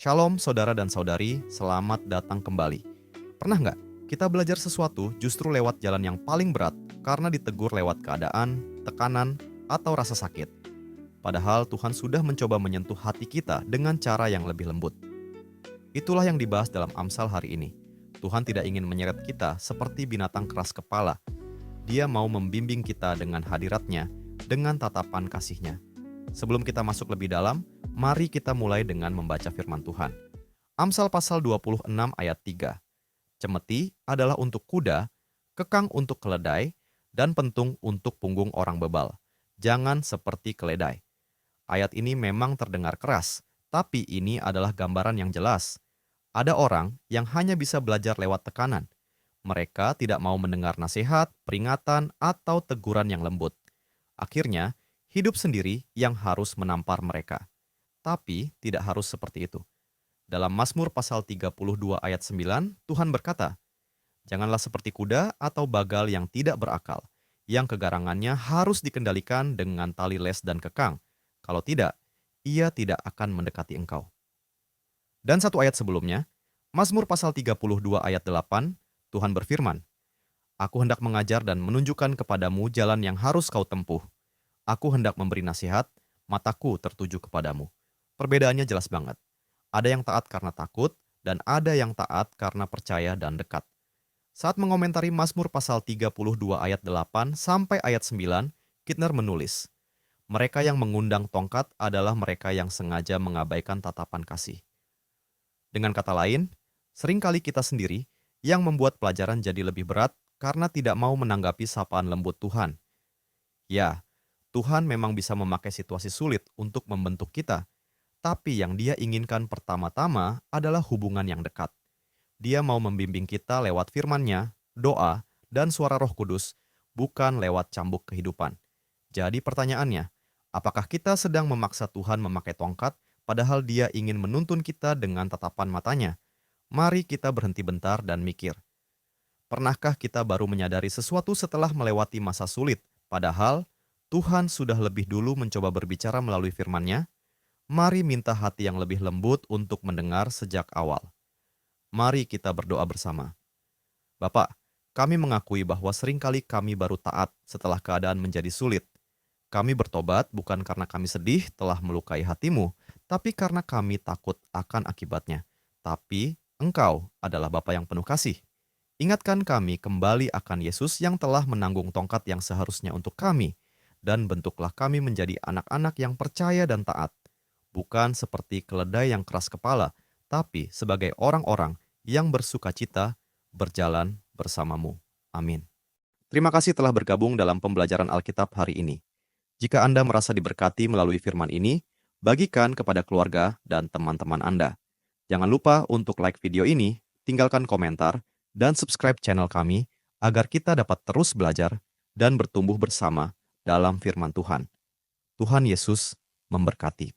Shalom saudara dan saudari, selamat datang kembali. Pernah nggak kita belajar sesuatu justru lewat jalan yang paling berat karena ditegur lewat keadaan, tekanan, atau rasa sakit? Padahal Tuhan sudah mencoba menyentuh hati kita dengan cara yang lebih lembut. Itulah yang dibahas dalam Amsal hari ini. Tuhan tidak ingin menyeret kita seperti binatang keras kepala. Dia mau membimbing kita dengan hadiratnya, dengan tatapan kasih-Nya. Sebelum kita masuk lebih dalam, mari kita mulai dengan membaca firman Tuhan. Amsal pasal 26 ayat 3. Cemeti adalah untuk kuda, kekang untuk keledai, dan pentung untuk punggung orang bebal. Jangan seperti keledai. Ayat ini memang terdengar keras, tapi ini adalah gambaran yang jelas. Ada orang yang hanya bisa belajar lewat tekanan. Mereka tidak mau mendengar nasihat, peringatan, atau teguran yang lembut. Akhirnya, hidup sendiri yang harus menampar mereka. Tapi tidak harus seperti itu. Dalam Mazmur pasal 32 ayat 9, Tuhan berkata, "Janganlah seperti kuda atau bagal yang tidak berakal, yang kegarangannya harus dikendalikan dengan tali les dan kekang. Kalau tidak, ia tidak akan mendekati engkau." Dan satu ayat sebelumnya, Mazmur pasal 32 ayat 8, Tuhan berfirman, "Aku hendak mengajar dan menunjukkan kepadamu jalan yang harus kau tempuh. Aku hendak memberi nasihat, mataku tertuju kepadamu." Perbedaannya jelas banget. Ada yang taat karena takut, dan ada yang taat karena percaya dan dekat. Saat mengomentari Mazmur pasal 32 ayat 8 sampai ayat 9, Kitner menulis, "Mereka yang mengundang tongkat adalah mereka yang sengaja mengabaikan tatapan kasih." Dengan kata lain, seringkali kita sendiri yang membuat pelajaran jadi lebih berat karena tidak mau menanggapi sapaan lembut Tuhan. Ya, Tuhan memang bisa memakai situasi sulit untuk membentuk kita, tapi yang Dia inginkan pertama-tama adalah hubungan yang dekat. Dia mau membimbing kita lewat firman-Nya, doa, dan suara Roh Kudus, bukan lewat cambuk kehidupan. Jadi pertanyaannya, apakah kita sedang memaksa Tuhan memakai tongkat, padahal Dia ingin menuntun kita dengan tatapan matanya? Mari kita berhenti bentar dan mikir. Pernahkah kita baru menyadari sesuatu setelah melewati masa sulit, padahal Tuhan sudah lebih dulu mencoba berbicara melalui firman-Nya? Mari minta hati yang lebih lembut untuk mendengar sejak awal. Mari kita berdoa bersama. Bapak, kami mengakui bahwa seringkali kami baru taat setelah keadaan menjadi sulit. Kami bertobat bukan karena kami sedih telah melukai hatimu, tapi karena kami takut akan akibatnya. Tapi Engkau adalah Bapa yang penuh kasih. Ingatkan kami kembali akan Yesus yang telah menanggung tongkat yang seharusnya untuk kami, dan bentuklah kami menjadi anak-anak yang percaya dan taat. Bukan seperti keledai yang keras kepala, tapi sebagai orang-orang yang bersuka cita berjalan bersamamu. Amin. Terima kasih telah bergabung dalam pembelajaran Alkitab hari ini. Jika Anda merasa diberkati melalui firman ini, bagikan kepada keluarga dan teman-teman Anda. Jangan lupa untuk like video ini, tinggalkan komentar, dan subscribe channel kami agar kita dapat terus belajar dan bertumbuh bersama dalam firman Tuhan. Tuhan Yesus memberkati.